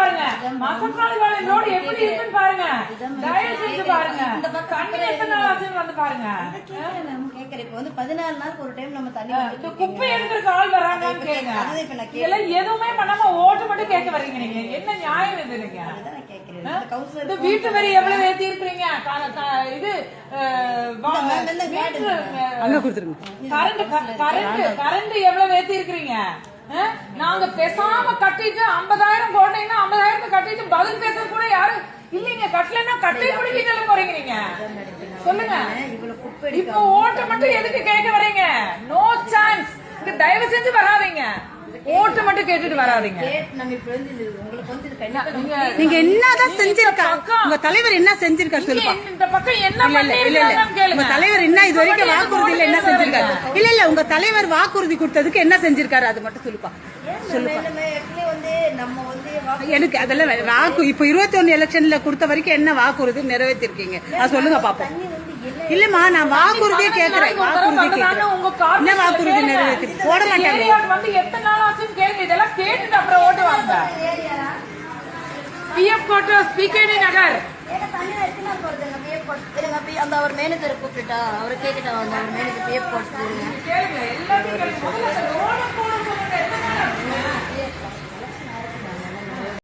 பாருங்க, மசக்காளி பாளையம் ரோடு எப்படி இருக்குன்னு பாருங்க, தயவு செஞ்சு பாருங்க. தண்ணி எத்தனை நாள் ஆச்சுன்னு வந்து பாருங்க. கேக்குறேன் இப்ப வந்து 14 நாளுக்கு ஒரு டைம் நம்ம தண்ணி குப்பை எடுக்கிறதுக்கு ஆள் வராங்கன்னு கேளுங்க. இதெல்லாம் எதுவுமே பண்ணாம ஓட்டு மட்டும் கேட்க வர்றீங்க. நீங்க என்ன நியாயம் இது? நீங்க வீட்டு வரி எவ்வளவு ஏத்தி இருக்கிறீங்க? இது கரண்ட் எவ்வளவு ஏத்தி இருக்கிறீங்க? நாங்க பேசாம கட்டிட்டு 50,000 போட்டீங்கன்னா 50,000 கட்டிட்டு பதில் பேச கூட யாரும் இல்லீங்க. கட்டலன்னா கட்டை பிடிக்கிட்டு போறீங்க. நீங்க சொல்லுங்க. இப்ப ஓட்டு மட்டும் எதுக்கு கேட்க வர்றீங்க? No chance. தயவு செஞ்சு வராதீங்க. ஓட்டு மட்டும் கேட்டுட்டு வராதீங்க. நீங்க என்னதான் செஞ்சிருக்கா? உங்க தலைவர் என்ன செஞ்சிருக்காரு சொல்லுப்பா. இந்த பக்கம் என்ன பண்ணிருக்காருன்னு உங்க தலைவர் என்ன இது வரைக்கும் வாக்குறுதியில என்ன செஞ்சிருக்காரு? இல்ல உங்க தலைவர் வாக்குறுதி கொடுத்ததுக்கு என்ன செஞ்சிருக்காரு அது மட்டும் சொல்லுப்பா. எனக்கு அதெல்லாம் வாக்கு இப்ப 21 எலெக்ஷன்ல கொடுத்த வரைக்கும் என்ன வாக்குறுதி நிறைவேற்றிருக்கீங்க அது சொல்லுங்க பாப்போம். இல்லம்மா நான் வாக்குறுதியே கேக்குறேன். என்ன வாக்குறுதி நிறைவேற்றி போட மாட்டாங்க. வந்து எத்தனை நாள் ஆச்சுன்னு கேளுங்க. இதெல்லாம் கேட்டுட்டு அப்புறம் ஓட்டு வாங்க. பிஎஃப் குவார்டர்ஸ், பிகேடி நகர். அந்த அவர் மேனேஜர் கூப்பிட்டுட்டா அவரை கேட்டுட்டா அவர் மேனேஜர் பிஎஃப் குவார்டர்ஸ் கேளுங்க. எல்லாத்தையும்